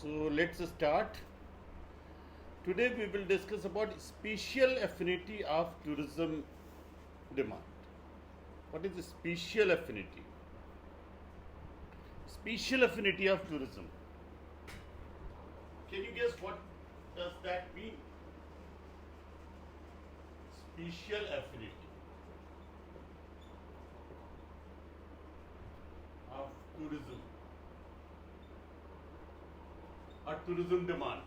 So let's start. Today we will discuss about spatial affinity of tourism demand. What is the spatial affinity? Spatial affinity of tourism. Can you guess what does that mean? Spatial affinity of tourism or tourism demand.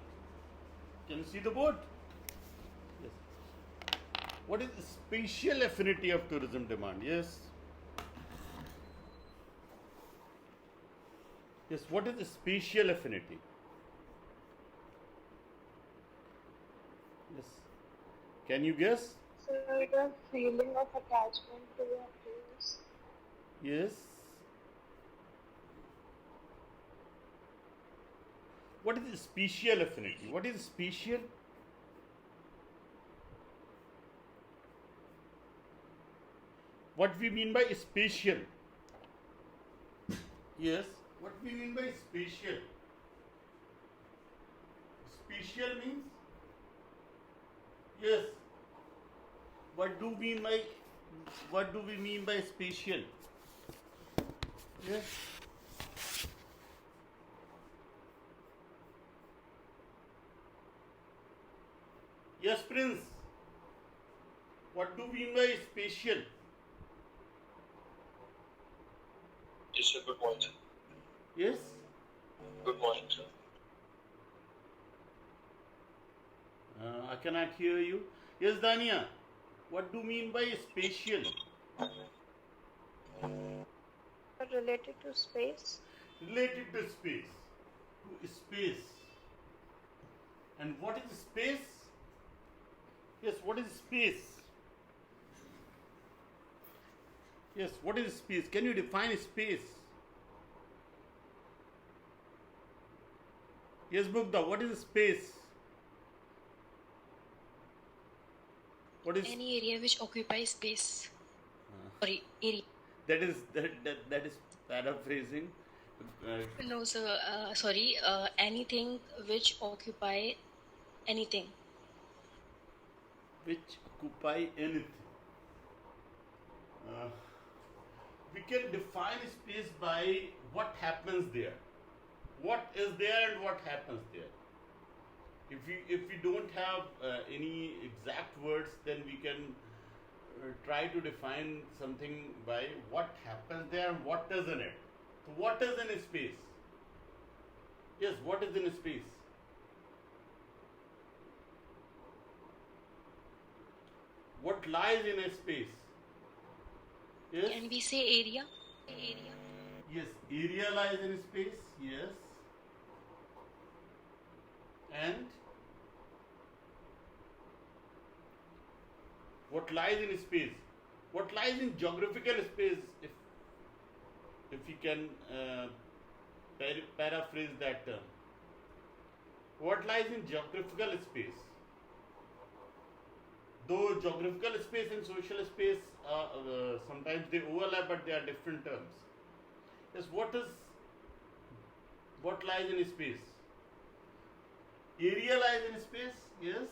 Can you see the board? Yes. What is the spatial affinity of tourism demand? Yes. Yes, what is the spatial affinity? Yes. Can you guess? So the feeling of attachment to a place. Yes. What is the spatial affinity? What is spatial? What we mean by spatial? Yes. What we mean by spatial? Spatial means? Yes. What do we mean by spatial? Yes. Yes, Prince. What do we mean by spatial? It's a good point. Yes. Good point. I cannot hear you. Yes, Dania. What do you mean by spatial? Related to space. Related to space. To space. And what is space? Yes, what is space? Yes, what is space? Can you define space? Yes, Mugdha, what is space? What is Any area which occupies space. Sorry, area. that is paraphrasing. No, sir. Sorry. Anything which occupy anything. Which occupy anything. We can define space by what happens there. What is there and what happens there. If we don't have any exact words, then we can try to define something by what happens there and what is in it. So what is in space? Yes, what is in space? What lies in a space? Yes. Can we say area? Area. Yes, area lies in space. Yes. And what lies in space? What lies in geographical space? If we can paraphrase that term. What lies in geographical space? Though geographical space and social space sometimes they overlap, but they are different terms. Yes, what lies in space? Area lies in space. Yes.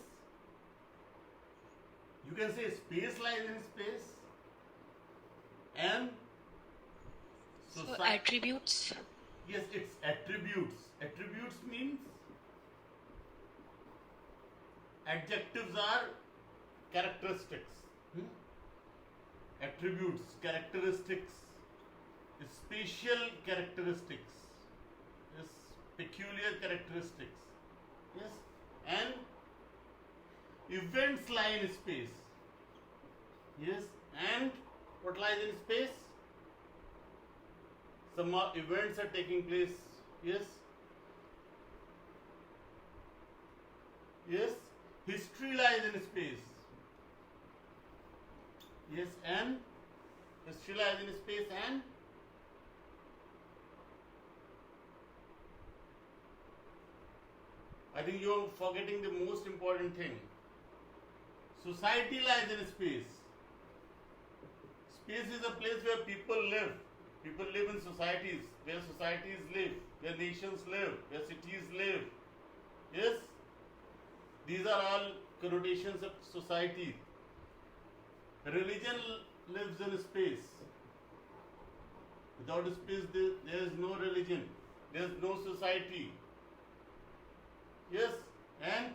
You can say space lies in space. And So attributes. Yes, it's attributes. Attributes means adjectives are characteristics. Attributes, characteristics, spatial characteristics, yes, peculiar characteristics, yes, and events lie in space. Yes, and what lies in space? Some events are taking place. Yes. Yes. History lies in space. Yes, and history lies in space, and I think you're forgetting the most important thing. Society lies in space. Space is a place where people live. People live in societies, where societies live. where nations live, where cities live. Yes, these are all connotations of society. Religion lives in space. Without space, there is no religion, there is no society. Yes, and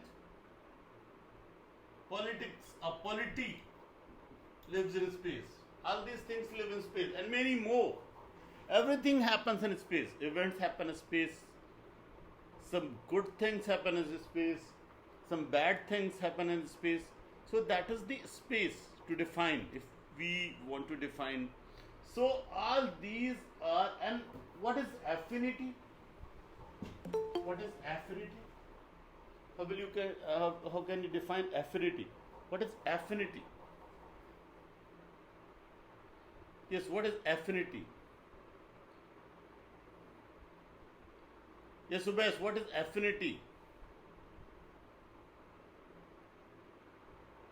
politics, a polity lives in space. All these things live in space, and many more. Everything happens in space. Events happen in space. Some good things happen in space. Some bad things happen in space. So that is the space to define, if we want to define. So all these are, and what is affinity? What is affinity? How can you define affinity? What is affinity? Yes, what is affinity? Yes, Subhas, what is affinity?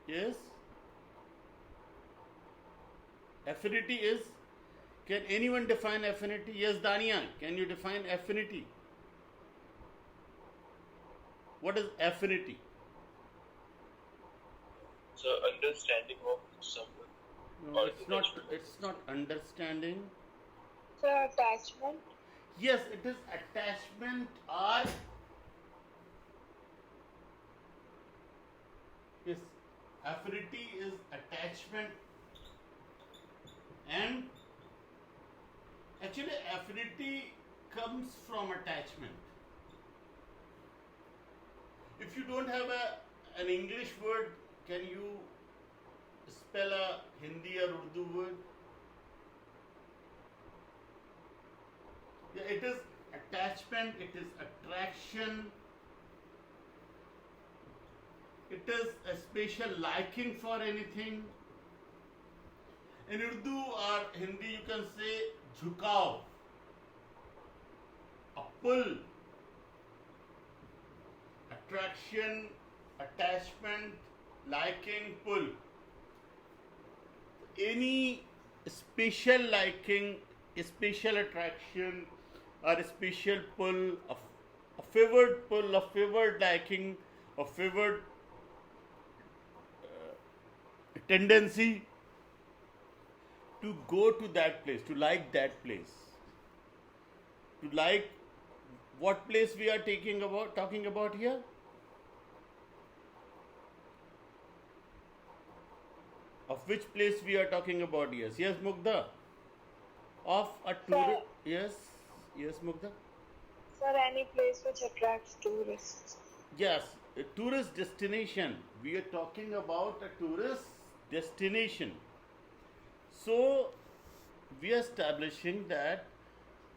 Yes? Affinity is, can anyone define affinity? Yes, Dania, can you define affinity? What is affinity? So understanding of someone. No, Or it's not understanding. So attachment. Yes, it is attachment or yes, affinity is attachment, and actually affinity comes from attachment. If you don't have an English word, can you spell a Hindi or Urdu word? Yeah, it is attachment, it is attraction, it is a special liking for anything. In Urdu or Hindi, you can say jhukav, a pull, attraction, attachment, liking, pull. Any special liking, a special attraction, or a special pull, a favored pull, a favored liking, a favored tendency to go to that place, to like that place, to like what place we are talking about here? Of which place we are talking about? Yes, Mugdha. Of a tourist. Yes, Mugdha. Sir, any place which attracts tourists. Yes, a tourist destination. We are talking about a tourist destination. So, we are establishing that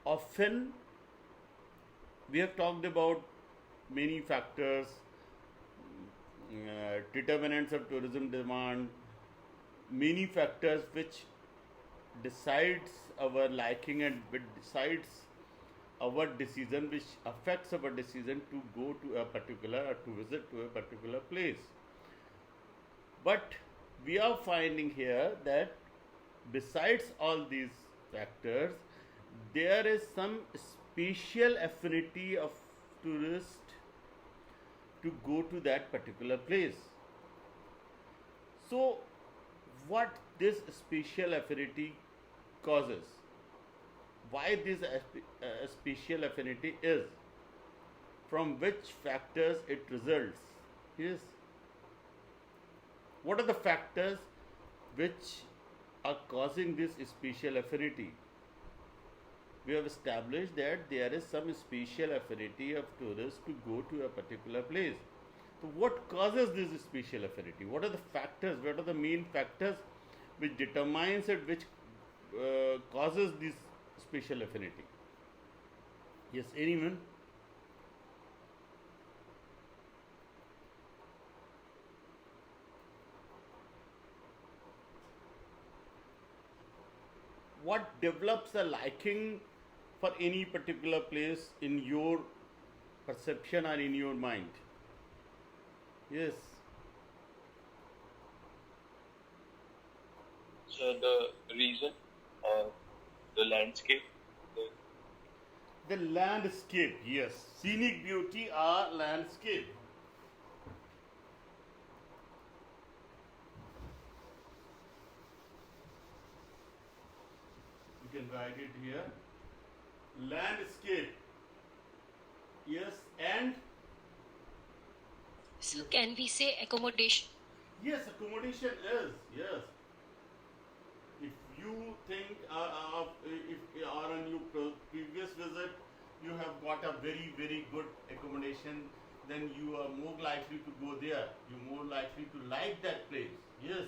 often we have talked about many factors, determinants of tourism demand, many factors which decides our liking and which decides our decision, which affects our decision to go to a particular or to visit to a particular place. But we are finding here that besides all these factors, there is some special affinity of tourist to go to that particular place. So, what this special affinity causes, why this special affinity is, from which factors it results. Yes. What are the factors which are causing this special affinity? We have established that there is some special affinity of tourists to go to a particular place. So what causes this special affinity? What are the factors? What are the main factors which determines it, which causes this special affinity? Yes, anyone? What develops a liking for any particular place in your perception or in your mind? Yes. So the reason, the landscape, The landscape, yes. Scenic beauty or landscape. You can write it here. Landscape. Yes, and So can we say accommodation? yes, accommodation is, yes. If you think if on your previous visit you have got a very very good accommodation, then you are more likely to go there. You're more likely to like that place. Yes,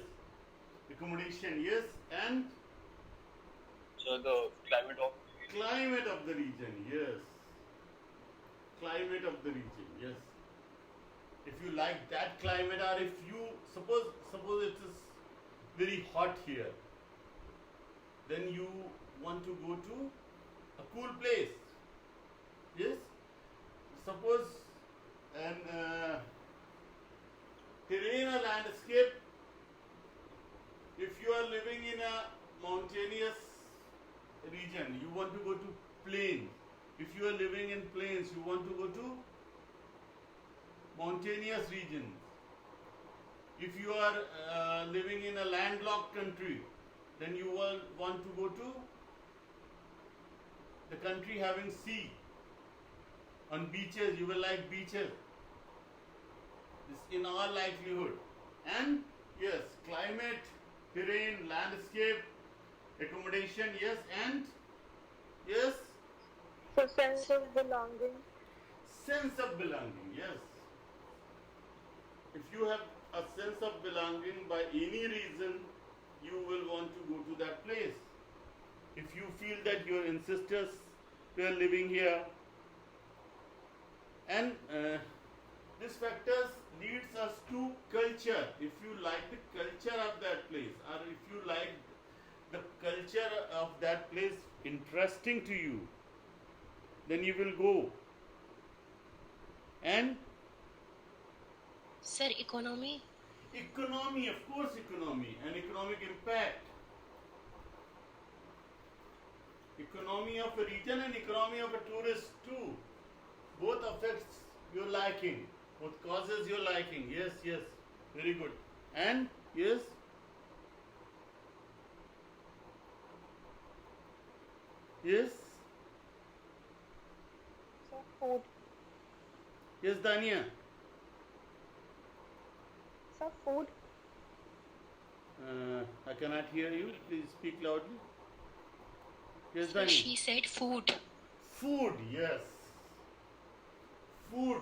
accommodation. Yes, and So the climate of climate of the region. Yes, climate of the region. Yes. If you like that climate, or if you suppose it is very hot here, then you want to go to a cool place. Yes. Suppose an terrain or landscape. If you are living in a mountainous region, you want to go to plains. If you are living in plains, you want to go to mountainous regions. If you are living in a landlocked country, then you will want to go to the country having sea. On beaches, you will like beaches. This in all likelihood. And yes, climate, terrain, landscape, accommodation, yes, and yes, So sense of belonging. sense of belonging, yes. If you have a sense of belonging by any reason, you will want to go to that place. If you feel that your ancestors were living here, and these factors leads us to culture. If you like the culture of that place, or if you like the culture of that place interesting to you, then you will go. And Sir, economy? economy, of course, economy and economic impact. Economy of a region and economy of a tourist too. Both affects your liking, both causes your liking. Yes, yes, very good. And yes, yes, So food. yes, Dania. So food. I cannot hear you. Please speak loudly. Yes, Sir, Dani. she said food. Food, yes. Food.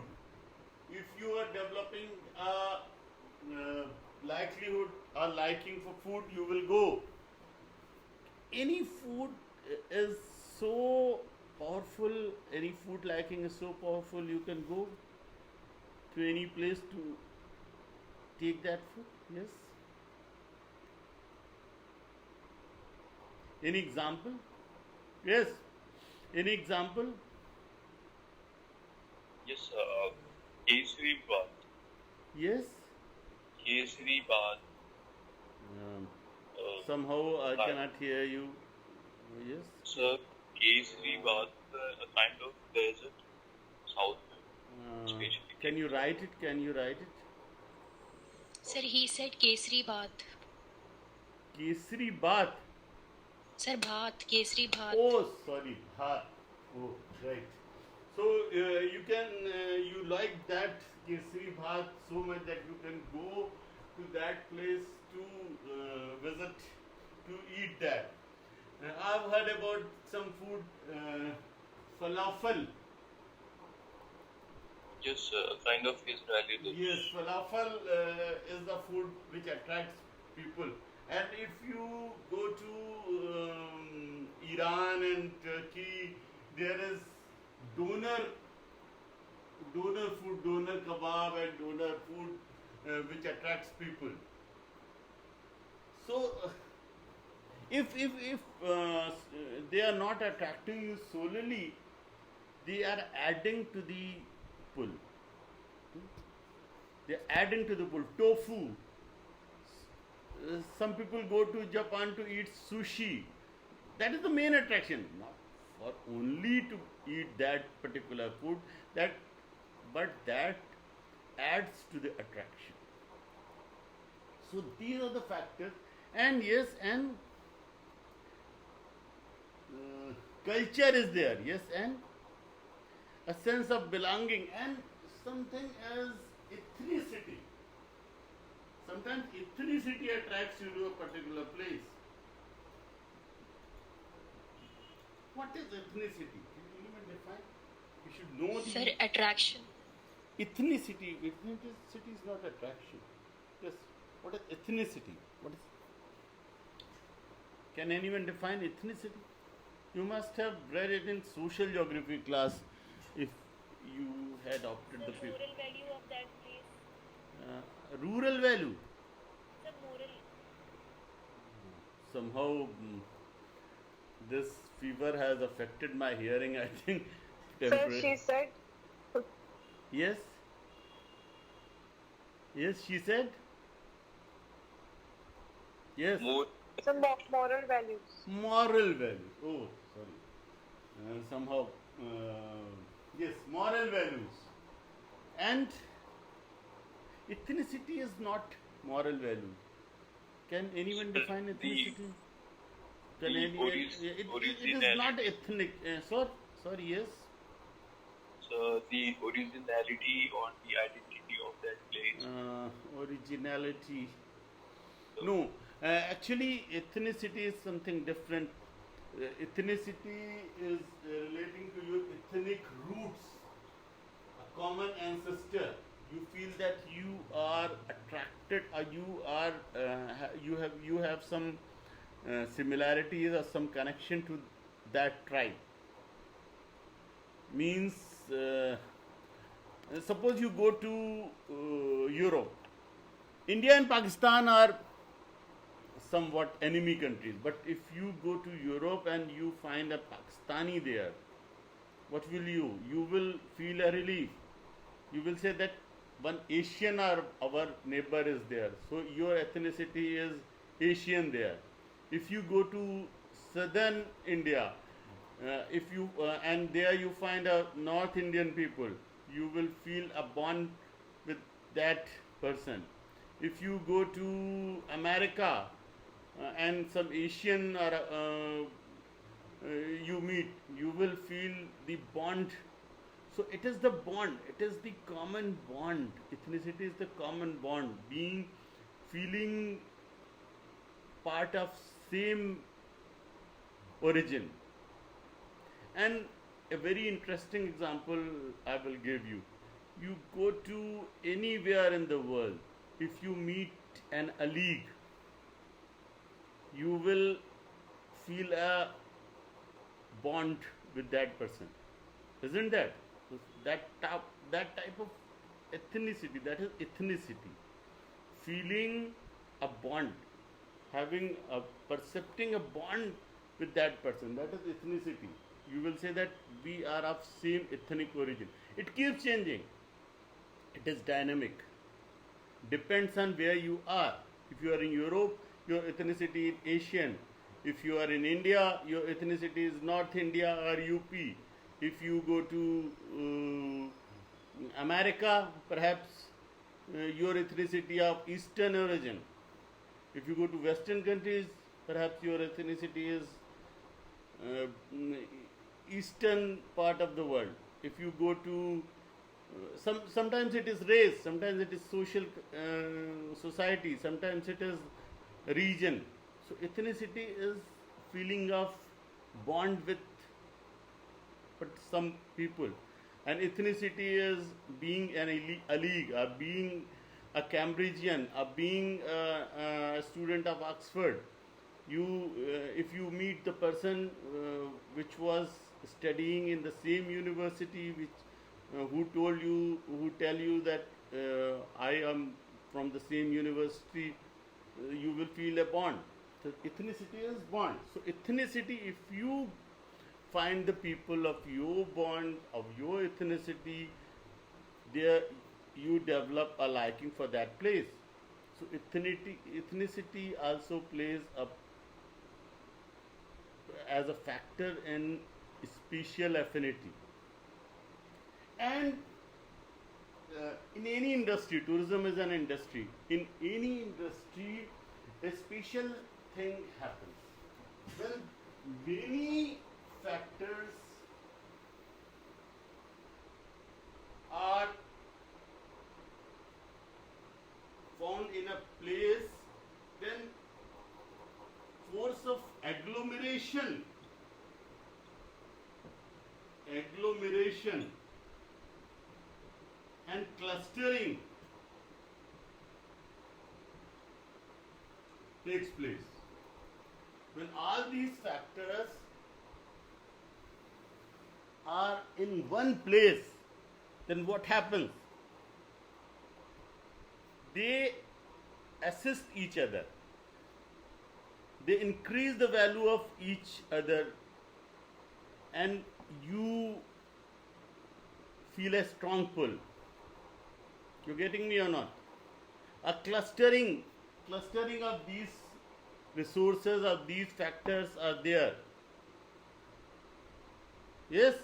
If you are developing a likelihood or liking for food, you will go. Any food is so powerful, any food liking is so powerful, you can go to any place to take that food. Yes. Any example? Yes. Any example? yes, Kesari Bath. Yes. Kesari Bath. Um, Somehow somehow I cannot hear you. Yes. So Kesari Bath, a kind of desert, south, especially. Can you write it? Can you write it? Sir, he said Kesri Bath. Kesari Bath. Sir, Bhat, Kesri Bhat. Oh, sorry, Bhat. Oh, right. So you can you like that Kesari Bhat so much that you can go to that place to visit to eat that. I've heard about some food, falafel. Just a kind of Israeli dish. Yes, falafel is the food which attracts people. And if you go to Iran and Turkey, there is doner food, doner kebab and doner food which attracts people. So, if they are not attracting you solely, they are adding to the pull. They are adding to the pull. Tofu. Some people go to Japan to eat sushi. That is the main attraction. Not for only to eat that particular food, but that adds to the attraction. So these are the factors, and yes, and culture is there, yes, and a sense of belonging, and something as ethnicity. Sometimes ethnicity attracts you to a particular place. What is ethnicity? Can you even define? You should know Sir, the attraction. ethnicity. Ethnicity is not attraction. Yes. What is ethnicity? What is? Can anyone define ethnicity? You must have read it in social geography class, if you had opted the paper. Moral value of that place. Rural value. The moral. Somehow this fever has affected my hearing, I think. Sir, temporarily. she said Yes. Yes, she said. Yes. More some moral values. Moral value. Oh, sorry. Somehow, yes, moral values. And ethnicity is not moral value. Can anyone define ethnicity? Can the anyone? It is not ethnic. Sorry, yes. so the originality or the identity of that place. Originality. No, actually, ethnicity is something different. Ethnicity is relating to your ethnic roots, a common ancestor. You feel that you are attracted, or you have some similarities or some connection to that tribe. Means, suppose you go to Europe. India and Pakistan are somewhat enemy countries, but if you go to Europe and you find a Pakistani there, what will you? You will feel a relief. You will say that one Asian or our neighbor is there, so your ethnicity is Asian there. If you go to southern India, if you and there you find a North Indian people, you will feel a bond with that person. If you go to America and some Asian or you meet, you will feel the bond. So it is the bond, it is the common bond. Ethnicity is the common bond, feeling part of same origin. And a very interesting example I will give you. You go to anywhere in the world, if you meet an Alig, you will feel a bond with that person. Isn't that? So that type of ethnicity, that is ethnicity. Feeling a bond, percepting a bond with that person, that is ethnicity. You will say that we are of same ethnic origin. It keeps changing. It is dynamic. Depends on where you are. If you are in Europe, your ethnicity is Asian. If you are in India, your ethnicity is North India or UP. If you go to America, perhaps your ethnicity of Eastern origin. If you go to Western countries, perhaps your ethnicity is Eastern part of the world. If you go to sometimes it is race, sometimes it is social society, sometimes it is region. So ethnicity is feeling of bond with but some people, and ethnicity is being an Alig, or being a Cambridgian, or being a student of Oxford. You if you meet the person which was studying in the same university, which who tell you that I am from the same university, you will feel a bond. So ethnicity is bond. So ethnicity, if you find the people of your bond, of your ethnicity, there you develop a liking for that place. So ethnicity also plays as a factor in spatial affinity. And in any industry, tourism is an industry. In any industry, a special thing happens. When many factors are found in a place, then force of agglomeration and clustering takes place. When all these factors are in one place, then what happens? They assist each other. They increase the value of each other, and you feel a strong pull. You getting me or not? A clustering of these resources, of these factors are there. Yes?